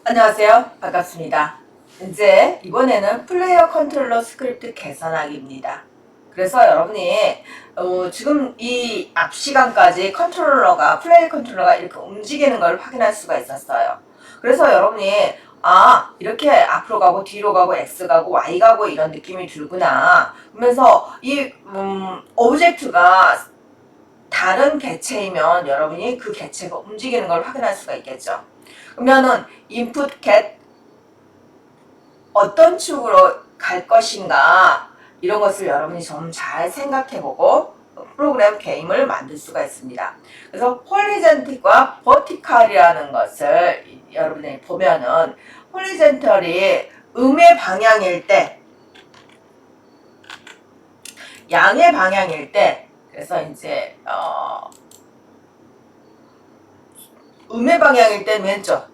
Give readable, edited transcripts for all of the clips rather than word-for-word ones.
안녕하세요. 반갑습니다. 이제 이번에는 플레이어 컨트롤러 스크립트 개선하기입니다. 그래서 여러분이 지금 이 앞 시간까지 플레이어 컨트롤러가 이렇게 움직이는 걸 확인할 수가 있었어요. 그래서 여러분이 이렇게 앞으로 가고 뒤로 가고 X 가고 Y 가고 이런 느낌이 들구나. 그러면서 이 오브젝트가 다른 개체이면 여러분이 그 개체가 움직이는 걸 확인할 수가 있겠죠. 그러면은 input get 어떤 축으로 갈 것인가 이런 것을 여러분이 좀 잘 생각해보고 프로그램 게임을 만들 수가 있습니다. 그래서 horizontal과 vertical이라는 것을 여러분이 보면은 horizontal이 음의 방향일 때, 양의 방향일 때, 그래서 이제 음의 방향일 땐 왼쪽,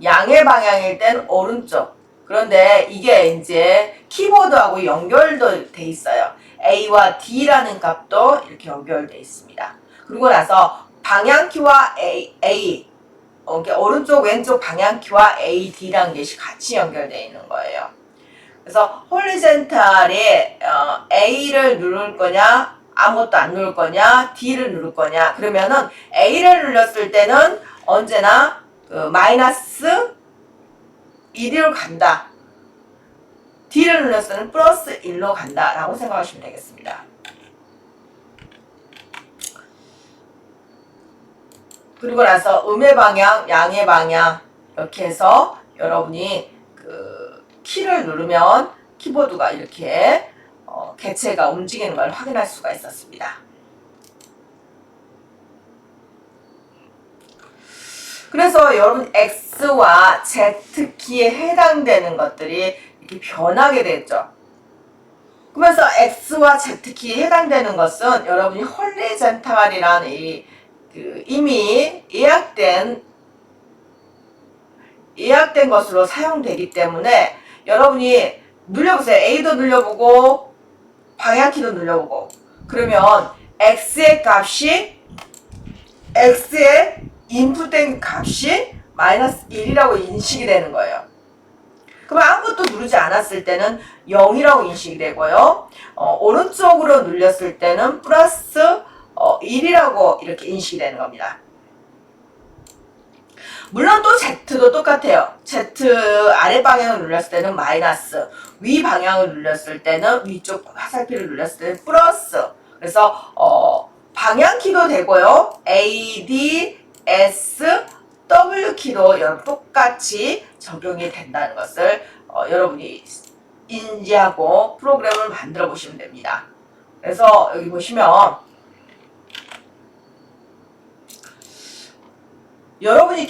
양의 방향일 땐 오른쪽. 그런데 이게 이제 키보드하고 연결도 돼 있어요. A와 D라는 값도 이렇게 연결돼 있습니다. 그리고 나서 방향키와 A 오른쪽 왼쪽 방향키와 A, D라는 것이 같이 연결되어 있는 거예요. 그래서 홀리젠탈에 A를 누를 거냐 아무것도 안 누를 거냐 D를 누를 거냐 그러면은 A를 눌렀을 때는 언제나 마이너스 1로 간다. D를 눌렀을 때는 플러스 1로 간다 라고 생각하시면 되겠습니다. 그리고 나서 음의 방향, 양의 방향 이렇게 해서 여러분이 그 키를 누르면 키보드가 이렇게 개체가 움직이는 걸 확인할 수가 있었습니다. 그래서 여러분 X와 Z키에 해당되는 것들이 이렇게 변하게 됐죠. 그러면서 X와 Z키에 해당되는 것은 여러분이 홀리젠탈이라는 이미 예약된 것으로 사용되기 때문에 여러분이 눌려보세요. A도 눌려보고 방향키도 눌려보고 그러면 X의 인풋된 값이 마이너스 1이라고 인식이 되는 거예요. 그럼 아무것도 누르지 않았을 때는 0이라고 인식이 되고요. 오른쪽으로 눌렸을 때는 플러스 1이라고 이렇게 인식이 되는 겁니다. 물론 또 Z도 똑같아요. Z 아래 방향을 눌렸을 때는 마이너스, 위 방향을 눌렸을 때는 위쪽 화살표를 눌렸을 때는 플러스. 그래서 방향키도 되고요. A, D, S, W 키도 여러분 똑같이 적용이 된다는 것을 여러분이 인지하고 프로그램을 만들어 보시면 됩니다. 그래서 여기 보시면 여러분이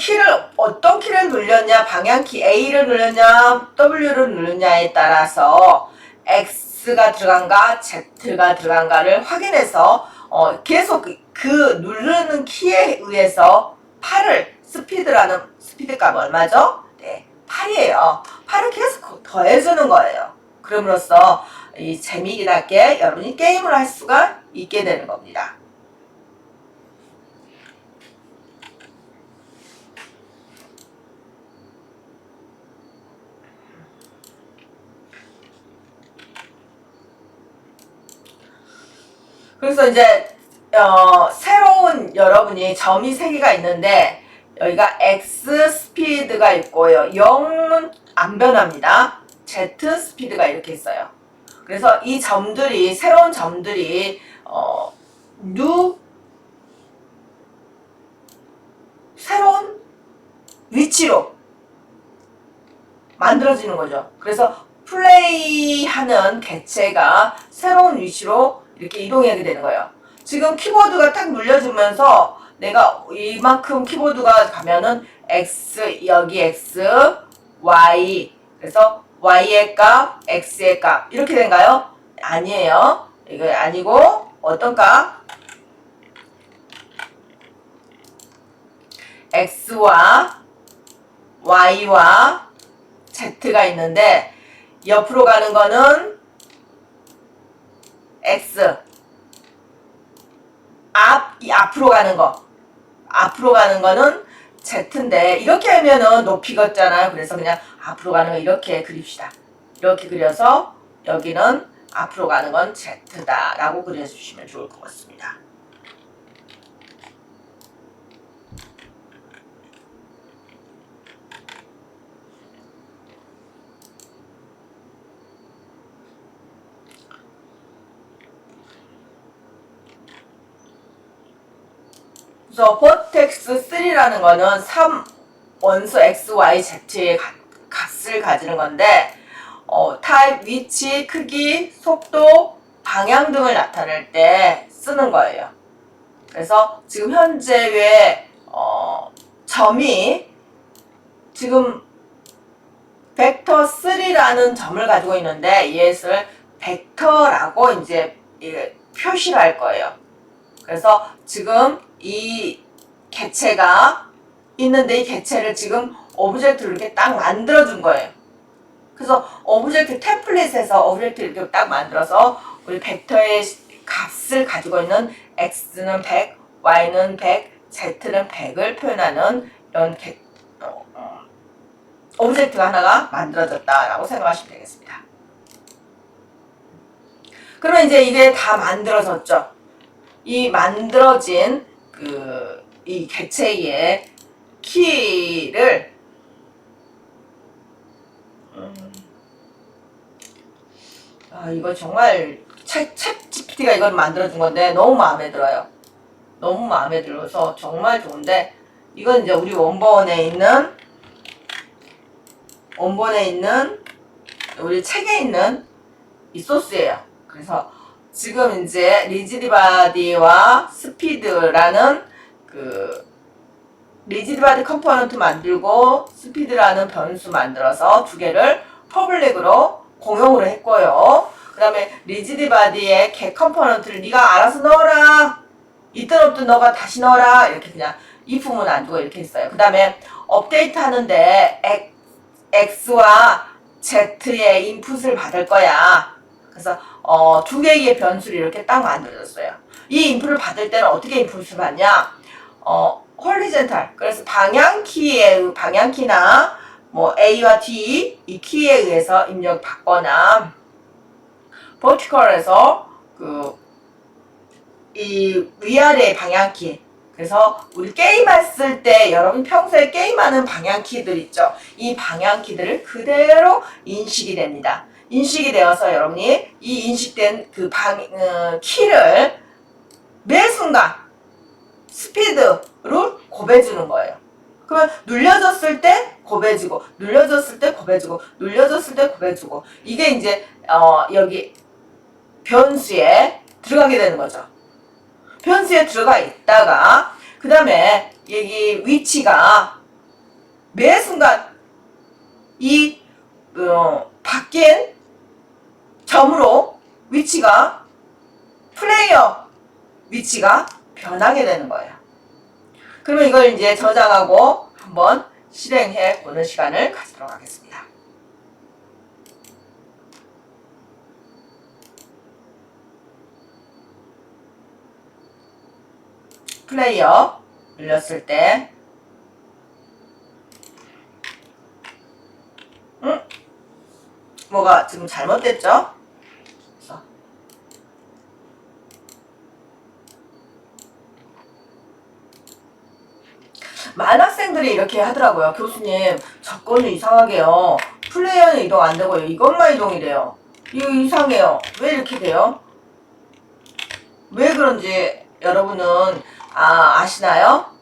어떤 키를 눌렸냐, 방향키 A를 눌렸냐, W를 눌렀냐에 따라서 X가 들어간가, Z가 들어간가를 확인해서 계속 그 누르는 키에 의해서 스피드 값 얼마죠? 네, 8이에요. 8을 계속 더해주는 거예요. 그럼으로써 이 재미있게 나게 여러분이 게임을 할 수가 있게 되는 겁니다. 그래서 이제 새로운 여러분이 점이 3개가 있는데 여기가 X 스피드가 있고요. 0은 안 변합니다. Z 스피드가 이렇게 있어요. 그래서 이 점들이 새로운 점들이 새로운 위치로 만들어지는 거죠. 그래서 플레이하는 개체가 새로운 위치로 이렇게 이동하게 되는 거예요. 지금 키보드가 딱 눌려주면서 내가 이만큼 키보드가 가면은 X, 여기 X, Y. 그래서 Y의 값, X의 값. 이렇게 된가요? 아니에요. 이거 아니고, 어떤 값? X와 Y와 Z가 있는데, 옆으로 가는 거는 X. 앞으로 가는 거는 Z인데 이렇게 하면은 높이 걷잖아요. 그래서 그냥 앞으로 가는 거 이렇게 그립시다. 이렇게 그려서 여기는 앞으로 가는 건 Z다 라고 그려주시면 좋을 것 같습니다. 그래서 버텍스 3라는 거는 3 원소 x, y, z의 값을 가지는 건데 타입, 위치, 크기, 속도, 방향 등을 나타낼 때 쓰는 거예요. 그래서 지금 현재의 점이 지금 벡터 3라는 점을 가지고 있는데 이것을 벡터라고 이제 표시를 할 거예요. 그래서 지금 이 개체가 있는데 이 개체를 지금 오브젝트로 이렇게 딱 만들어준 거예요. 그래서 오브젝트 템플릿에서 오브젝트를 이렇게 딱 만들어서 우리 벡터의 값을 가지고 있는 x는 100, y는 100, z는 100을 표현하는 이런 오브젝트가 하나가 만들어졌다라고 생각하시면 되겠습니다. 그러면 이제 이게 다 만들어졌죠. 이 만들어진 이 개체의 키를 이거 정말 챗 GPT가 이걸 만들어준 건데 너무 마음에 들어요. 너무 마음에 들어서 정말 좋은데 이건 이제 우리 원본에 있는 우리 책에 있는 이 소스예요. 그래서 지금 이제 리지드바디와 스피드라는 리지드바디 컴포넌트 만들고 스피드라는 변수 만들어서 두 개를 퍼블릭으로 공용으로 했고요. 그 다음에 리지드바디의 개 컴포넌트를 네가 알아서 넣어라. 있든 없든 너가 다시 넣어라. 이렇게 그냥 if문 안 두고 이렇게 했어요. 그 다음에 업데이트 하는데 x와 z의 인풋을 받을 거야. 그래서 두 개의 변수를 이렇게 딱 만들어졌어요. 이 인풋을 받을 때는 어떻게 인풋을 받냐? 홀리젠탈. 그래서 방향키나 뭐 A와 D 이 키에 의해서 입력 받거나 버티컬에서 이 위아래 방향키. 그래서 우리 게임했을 때 여러분 평소에 게임하는 방향키들 있죠. 이 방향키들을 그대로 인식이 됩니다. 인식이 되어서 여러분이 이 인식된 키를 매 순간 스피드로 곱해주는 거예요. 그러면 눌려졌을 때 곱해지고 눌려졌을 때 곱해지고 눌려졌을 때 곱해지고 이게 이제 여기 변수에 들어가게 되는 거죠. 변수에 들어가 있다가 그 다음에 여기 위치가 매 순간 이 바뀐 점으로 위치가 플레이어 위치가 변하게 되는 거예요. 그러면 이걸 이제 저장하고 한번 실행해 보는 시간을 가지도록 하겠습니다. 플레이어 눌렸을 때 뭐가 지금 잘못됐죠? 그래서 많은 학생들이 이렇게 하더라고요. 교수님, 접근이 이상하게요. 플레이어는 이동 안 되고요. 이것만 이동이 돼요. 이거 이상해요. 왜 이렇게 돼요? 왜 그런지 여러분은 아시나요?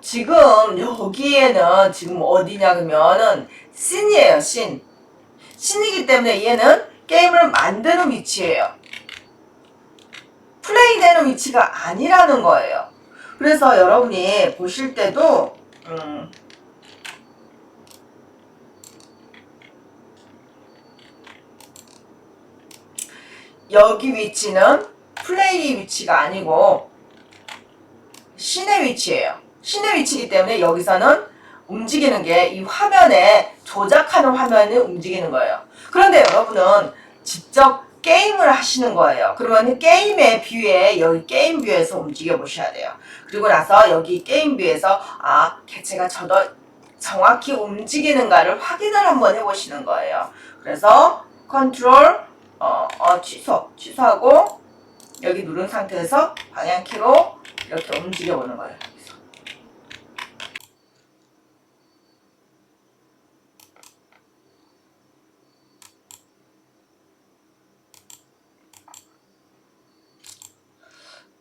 지금 여기에는 지금 어디냐면은 씬이에요. 씬이기 때문에 얘는 게임을 만드는 위치예요. 플레이되는 위치가 아니라는 거예요. 그래서 여러분이 보실 때도 여기 위치는 플레이 위치가 아니고 씬의 위치예요. 씬의 위치이기 때문에 여기서는 움직이는 게 이 화면에 조작하는 화면이 움직이는 거예요. 그런데 여러분은 직접 게임을 하시는 거예요. 그러면 게임의 뷰에 여기 게임 뷰에서 움직여 보셔야 돼요. 그리고 나서 여기 게임 뷰에서 개체가 정확히 움직이는가를 확인을 한번 해보시는 거예요. 그래서 컨트롤 취소하고 여기 누른 상태에서 방향키로 이렇게 움직여 보는 거예요.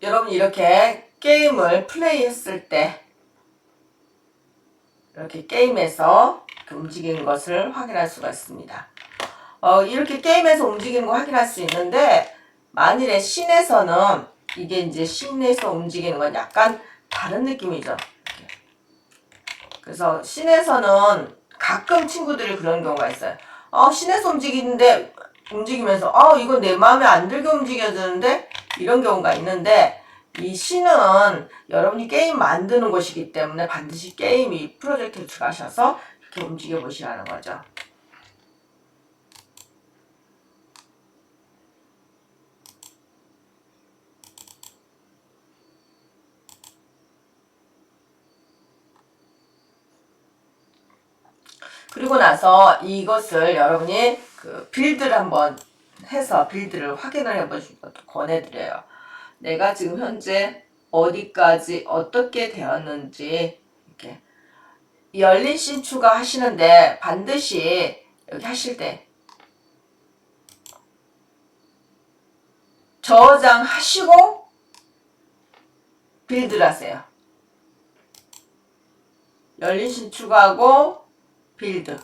여러분 이렇게 게임을 플레이했을 때 이렇게 게임에서 이렇게 움직이는 것을 확인할 수가 있습니다. 이렇게 게임에서 움직이는 거 확인할 수 있는데 만일에 씬에서는 이게 이제 씬에서 움직이는 건 약간 다른 느낌이죠. 이렇게. 그래서 씬에서는 가끔 친구들이 그런 경우가 있어요. 씬에서 움직이면서 이건 내 마음에 안 들게 움직여지는데 이런 경우가 있는데 이 씬은 여러분이 게임 만드는 곳이기 때문에 반드시 게임이 프로젝트에 들어가셔서 이렇게 움직여 보시라는 거죠. 그리고 나서 이것을 여러분이 그 빌드를 한번 해서 빌드를 확인을 해보시는 것도 권해드려요. 내가 지금 현재 어디까지 어떻게 되었는지 이렇게 열린 씬 추가하시는데 반드시 여기 하실 때 저장하시고 빌드를 하세요. 열린 씬 추가하고 빌드.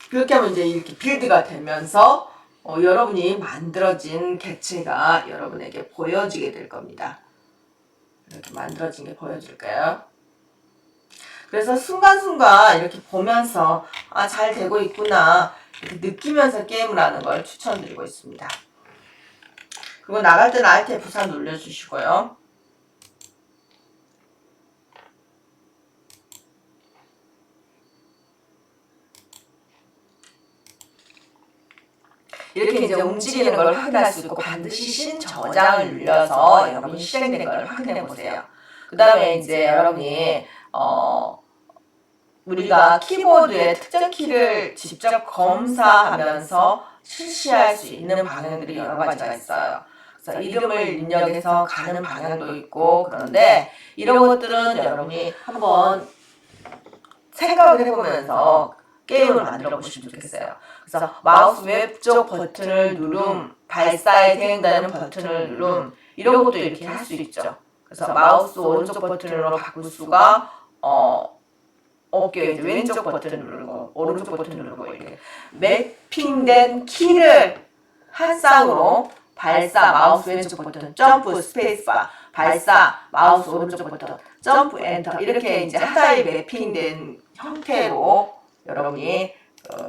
그렇게 하면 이제 이렇게 빌드가 되면서 여러분이 만들어진 개체가 여러분에게 보여지게 될 겁니다. 이렇게 만들어진 게 보여질까요? 그래서 순간순간 이렇게 보면서 잘 되고 있구나 이렇게 느끼면서 게임을 하는 걸 추천드리고 있습니다. 그리고 나갈 때는 Alt F4 눌러주시고요. 이렇게 이제 움직이는 걸 확인할 수 있고 반드시 씬 저장을 눌러서 여러분이 실행된 걸 확인해 보세요. 그 다음에 이제 여러분이 우리가 키보드의 특정 키를 직접 검사하면서 실시할 수 있는 방향들이 여러 가지가 있어요. 그래서 이름을 입력해서 가는 방향도 있고 그런데 이런 것들은 여러분이 한번 생각을 해보면서 게임을 만들어 보시면 좋겠어요. 그래서 마우스 왼쪽 버튼을 발사에 대응되는 버튼을 이런 것도 이렇게 할 수 있죠. 그래서 마우스 오른쪽 버튼으로 바꿀 수가 없게 이제 왼쪽 버튼 누르고 오른쪽 버튼 누르고 이렇게 매핑된 키를 한 쌍으로 발사 마우스 왼쪽 버튼 점프 스페이스바 발사 마우스 오른쪽 버튼 점프 엔터 이렇게 이제 하나의 매핑된 형태로 여러분이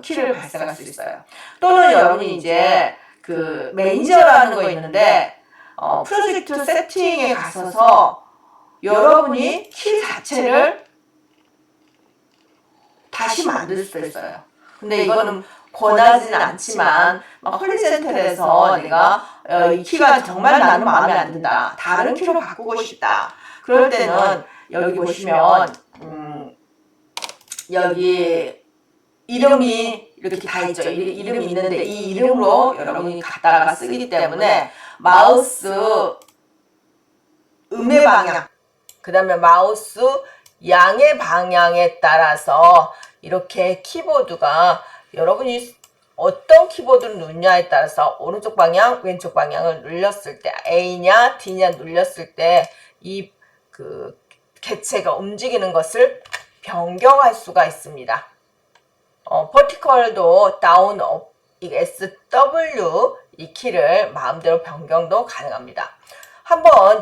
키를 발생할 수 있어요. 또는 여러분이 이제 그 매니저라는 거 있는데 프로젝트 세팅에 가셔서 여러분이 키 자체를 다시 만들 수도 있어요. 근데 이거는 권하지는 않지만 콜센터에서 내가 이 키가 정말 나는 마음에 안 든다. 다른 키로 바꾸고 싶다. 그럴 때는 여기 보시면 여기 이름이 이렇게 다 있죠. 이름이 있는데 이 이름으로 여러분이 갖다가 쓰기 때문에 마우스 음의 방향 그 다음에 마우스 양의 방향에 따라서 이렇게 키보드가 여러분이 어떤 키보드를 누르냐에 따라서 오른쪽 방향, 왼쪽 방향을 눌렀을 때 A냐 D냐 눌렀을 때 이 그 개체가 움직이는 것을 변경할 수가 있습니다. 버티컬도 다운, 업, SW 이 키를 마음대로 변경도 가능합니다.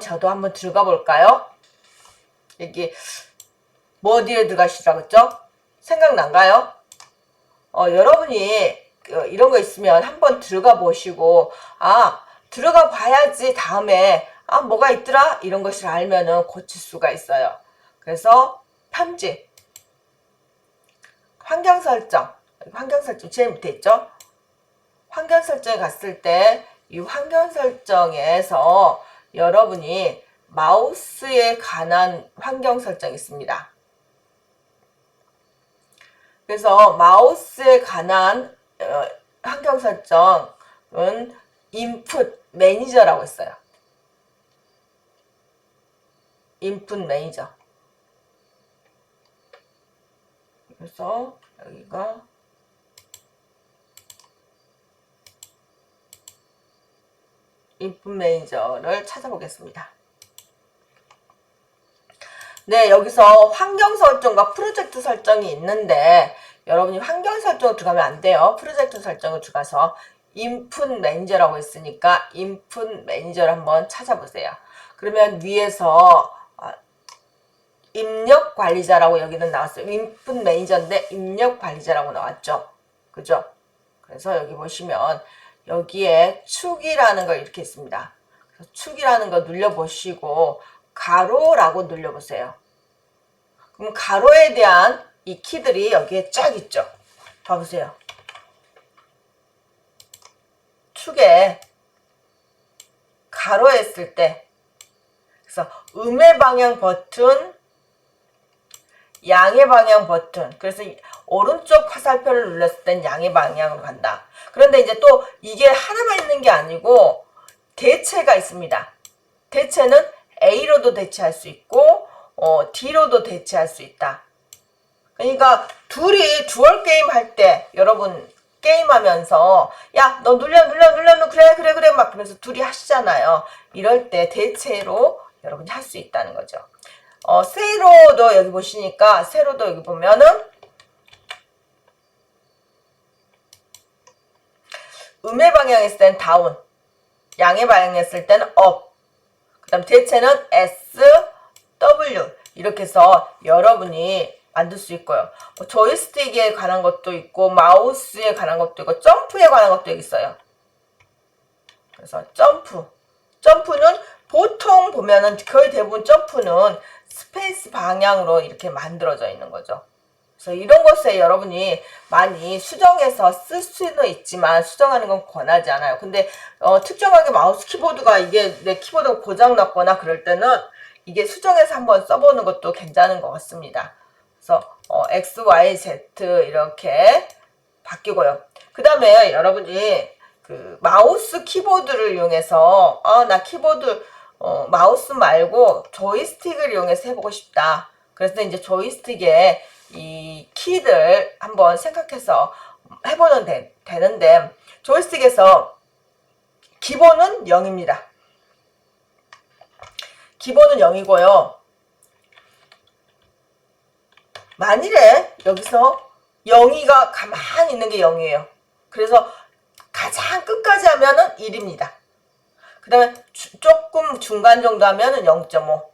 저도 한번 들어가 볼까요? 여기 뭐 어디에 들어가시라고 했죠? 생각난가요? 여러분이 이런 거 있으면 한번 들어가 보시고 들어가 봐야지 다음에 뭐가 있더라 이런 것을 알면은 고칠 수가 있어요. 그래서 편집 환경 설정, 환경 설정 제일 밑에 있죠? 환경 설정에 갔을 때 이 환경 설정에서 여러분이 마우스에 관한 환경 설정이 있습니다. 그래서 마우스에 관한 환경 설정은 인풋 매니저라고 있어요. 인풋 매니저. 그래서 여기가 인풋 매니저를 찾아보겠습니다. 네, 여기서 환경 설정과 프로젝트 설정이 있는데 여러분이 환경 설정을 들어가면 안 돼요. 프로젝트 설정을 들어가서 인풋 매니저라고 있으니까 인풋 매니저를 한번 찾아보세요. 그러면 위에서 입력 관리자라고 여기는 나왔어요. 인풋 매니저인데 입력 관리자라고 나왔죠. 그죠? 그래서 여기 보시면 여기에 축이라는 걸 이렇게 있습니다. 그래서 축이라는 거 눌러보시고 가로라고 눌러보세요. 그럼 가로에 대한 이 키들이 여기에 쫙 있죠. 봐보세요. 축에 가로 했을 때 그래서 음의 방향 버튼, 양의 방향 버튼. 그래서 오른쪽 화살표를 눌렀을 땐 양의 방향으로 간다. 그런데 이제 또 이게 하나만 있는 게 아니고 대체가 있습니다. 대체는 A로도 대체할 수 있고 D로도 대체할 수 있다. 그러니까 둘이 듀얼 게임 할 때 여러분 게임하면서 야 너 눌러 그래 막 그러면서 둘이 하시잖아요. 이럴 때 대체로 여러분이 할 수 있다는 거죠. 세로도 여기 보시니까 세로도 여기 보면은 음의 방향에 있을 땐 다운, 양의 방향에 있을 때는 업, 그 다음 대체는 S, W 이렇게 해서 여러분이 만들 수 있고요. 조이스틱에 관한 것도 있고 마우스에 관한 것도 있고 점프에 관한 것도 있어요. 그래서 점프는 보통 보면은 거의 대부분 점프는 스페이스 방향으로 이렇게 만들어져 있는 거죠. 그래서 이런 것에 여러분이 많이 수정해서 쓸 수는 있지만 수정하는 건 권하지 않아요. 근데 특정하게 마우스 키보드가 이게 내 키보드가 고장 났거나 그럴 때는 이게 수정해서 한번 써보는 것도 괜찮은 것 같습니다. 그래서 X, Y, Z 이렇게 바뀌고요. 그 다음에 여러분이 그 마우스 키보드를 이용해서 나 키보드 마우스 말고 조이스틱을 이용해서 해보고 싶다. 그래서 이제 조이스틱에 이 키들 한번 생각해서 해보면 되는데 조이스틱에서 기본은 0입니다. 기본은 0이고요. 만일에 여기서 0이가 가만히 있는 게 0이에요. 그래서 가장 끝까지 하면은 1입니다. 그 다음에 조금 중간 정도 하면은 0.5.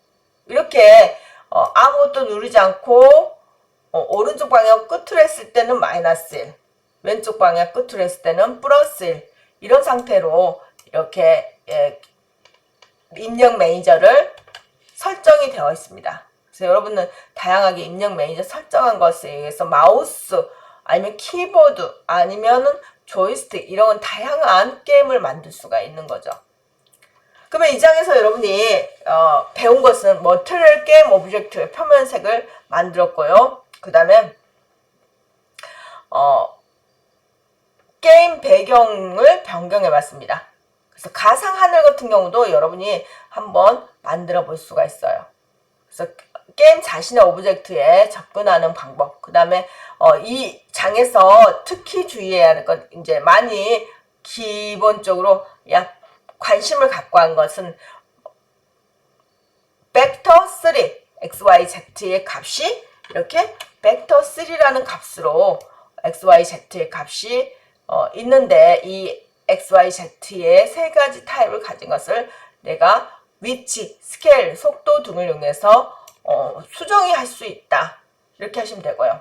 이렇게 아무것도 누르지 않고 오른쪽 방향 끝으로 했을 때는 마이너스 1, 왼쪽 방향 끝으로 했을 때는 플러스 1 이런 상태로 이렇게 입력 매니저를 설정이 되어 있습니다. 그래서 여러분은 다양하게 입력 매니저 설정한 것에 의해서 마우스 아니면 키보드 아니면은 조이스틱 이런 다양한 게임을 만들 수가 있는 거죠. 그러면 이 장에서 여러분이 배운 것은 머티리얼 게임 오브젝트의 표면색을 만들었고요. 그 다음에 게임 배경을 변경해 봤습니다. 그래서 가상하늘 같은 경우도 여러분이 한번 만들어 볼 수가 있어요. 그래서 게임 자신의 오브젝트에 접근하는 방법. 그 다음에 이 장에서 특히 주의해야 할 것, 이제 많이 기본적으로 관심을 갖고 한 것은 벡터 3, x, y, z의 값이 이렇게 벡터 3라는 값으로 x, y, z의 값이 있는데 이 x, y, z의 세 가지 타입을 가진 것을 내가 위치, 스케일, 속도 등을 이용해서 수정이 할 수 있다. 이렇게 하시면 되고요.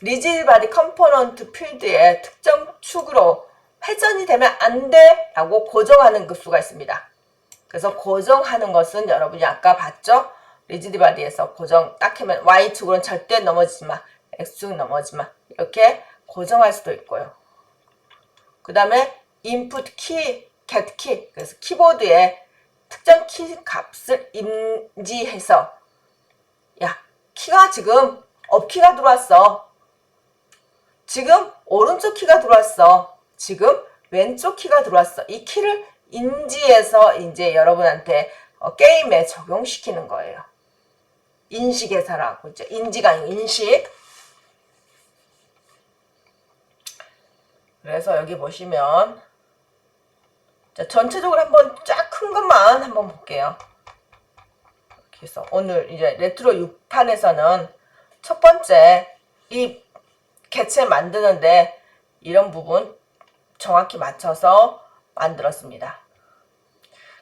리지드 바디 컴포넌트 필드의 특정 축으로 회전이 되면 안 돼 라고 고정하는 그 수가 있습니다. 그래서 고정하는 것은 여러분이 아까 봤죠? 리지드 바디에서 고정 딱 하면 Y축으로는 절대 넘어지지 마. X축 넘어지만 이렇게 고정할 수도 있고요. 그 다음에 input key, get key. 그래서 키보드에 특정 키 값을 인지해서 야, 키가 지금 업키가 들어왔어. 지금 오른쪽 키가 들어왔어. 지금 왼쪽 키가 들어왔어. 이 키를 인지해서 이제 여러분한테 게임에 적용시키는 거예요. 인식의사라고 있죠. 인지가 아니고 인식. 그래서 여기 보시면 자, 전체적으로 한번 쫙 큰 것만 한번 볼게요. 그래서 오늘 이제 레트로 6판에서는 첫 번째 이 개체 만드는데 이런 부분 정확히 맞춰서 만들었습니다.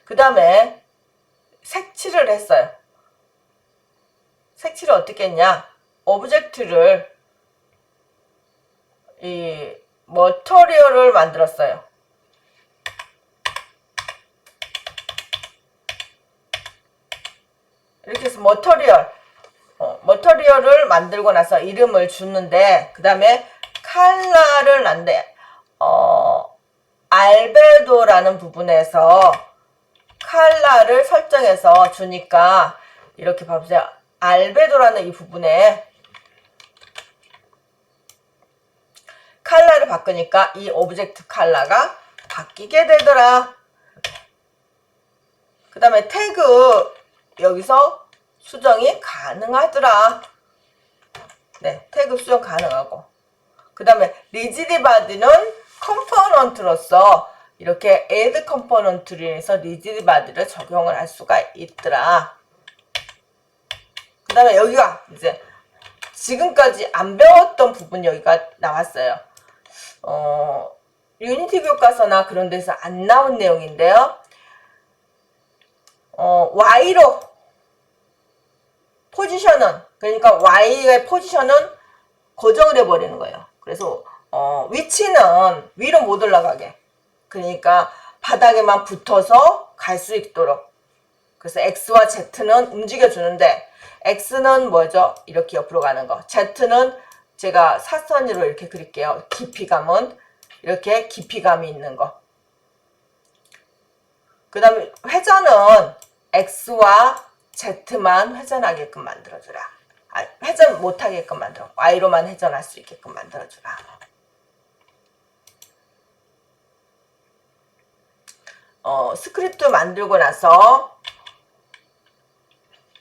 그 다음에 색칠을 했어요. 색칠을 어떻게 했냐? 오브젝트를 이 머터리얼을 만들었어요. 이렇게 해서 머터리얼을 만들고 나서 이름을 주는데 그 다음에 컬러를 난데 알베도라는 부분에서 컬러를 설정해서 주니까 이렇게 봐보세요. 알베도라는 이 부분에 컬러를 바꾸니까 이 오브젝트 컬러가 바뀌게 되더라. 그 다음에 태그 여기서 수정이 가능하더라. 네, 태그 수정 가능하고. 그 다음에 리지드 바디는 컴포넌트로서 이렇게 add 컴포넌트를 해서 리지드 바디를 적용을 할 수가 있더라. 그 다음에 여기가 이제 지금까지 안 배웠던 부분 여기가 나왔어요. 유니티 교과서나 그런 데서 안 나온 내용인데요. Y로 포지션은 그러니까 Y의 포지션은 고정을 해버리는 거예요. 그래서 위치는 위로 못 올라가게 그러니까 바닥에만 붙어서 갈 수 있도록 그래서 X와 Z는 움직여주는데 X는 뭐죠? 이렇게 옆으로 가는 거 Z는 제가 사선으로 이렇게 그릴게요. 깊이감은 이렇게 깊이감이 있는 거. 그 다음에 회전은 X와 Z만 회전하게끔 만들어주라. 회전 못하게끔 만들어. Y로만 회전할 수 있게끔 만들어주라. 스크립트 만들고 나서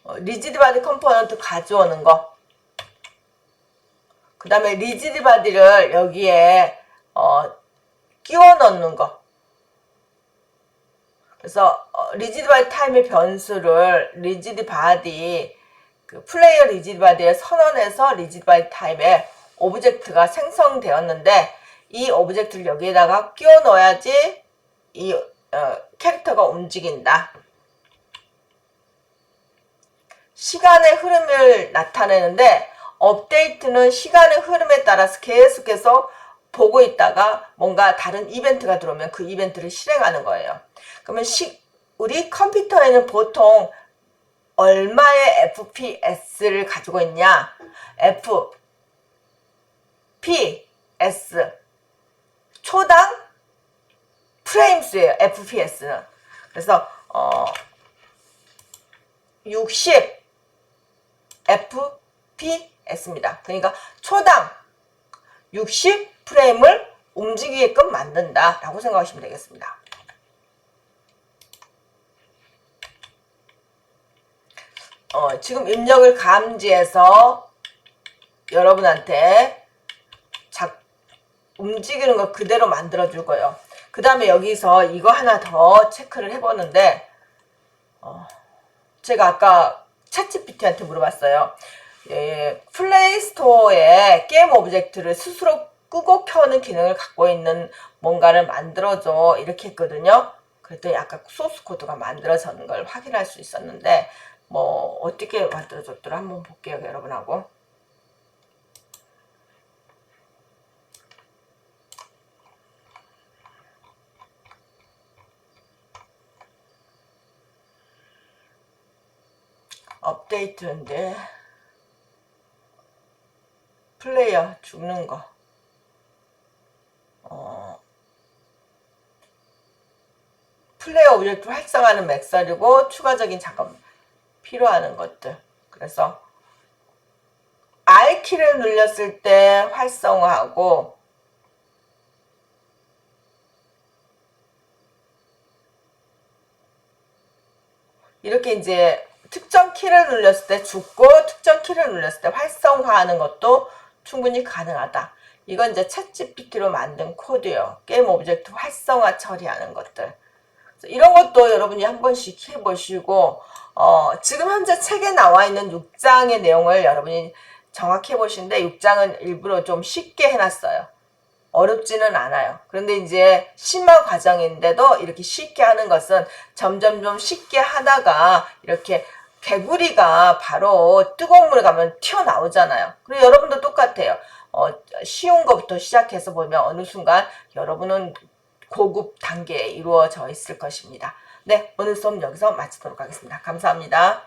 리지드 바디 컴포넌트 가져오는 거. 그 다음에 리지드 바디를 여기에 끼워 넣는 거. 그래서 리지드 바디 타임의 변수를 리지드 바디 그 플레이어 리지드 바디에 선언해서 리지드 바디 타입의 오브젝트가 생성되었는데 이 오브젝트를 여기에다가 끼워 넣어야지 이 캐릭터가 움직인다. 시간의 흐름을 나타내는데 업데이트는 시간의 흐름에 따라서 계속해서 보고 있다가 뭔가 다른 이벤트가 들어오면 그 이벤트를 실행하는 거예요. 그러면 우리 컴퓨터에는 보통 얼마의 FPS를 가지고 있냐? FPS 초당 프레임 수예요. FPS는. 그래서 60 FPS입니다. 그러니까 초당 60 프레임을 움직이게끔 만든다 라고 생각하시면 되겠습니다. 지금 입력을 감지해서 여러분한테 움직이는 거 그대로 만들어 줄 거예요. 그 다음에 여기서 이거 하나 더 체크를 해보는데 제가 아까 챗GPT한테 물어봤어요. 플레이스토어에 게임 오브젝트를 스스로 끄고 켜는 기능을 갖고 있는 뭔가를 만들어줘 이렇게 했거든요. 그랬더니 아까 소스 코드가 만들어졌는 걸 확인할 수 있었는데 뭐 어떻게 만들어졌더라 한번 볼게요 여러분하고. 업데이트인데 플레이어 죽는 거. 플레이어 오브젝트 활성화하는 맥설이고 추가적인 작업 필요하는 것들. 그래서 R키를 눌렸을 때 활성화하고 이렇게 이제 특정 키를 눌렸을 때 죽고 특정 키를 눌렸을 때 활성화하는 것도 충분히 가능하다. 이건 이제 챗GPT로 만든 코드예요. 게임 오브젝트 활성화 처리하는 것들. 이런 것도 여러분이 한 번씩 해보시고 지금 현재 책에 나와 있는 6장의 내용을 여러분이 정확히 해보시는데 6장은 일부러 좀 쉽게 해놨어요. 어렵지는 않아요. 그런데 이제 심화 과정인데도 이렇게 쉽게 하는 것은 점점 좀 쉽게 하다가 이렇게 개구리가 바로 뜨거운 물에 가면 튀어나오잖아요. 그리고 여러분도 똑같아요. 쉬운 것부터 시작해서 보면 어느 순간 여러분은 고급 단계에 이루어져 있을 것입니다. 네, 오늘 수업 여기서 마치도록 하겠습니다. 감사합니다.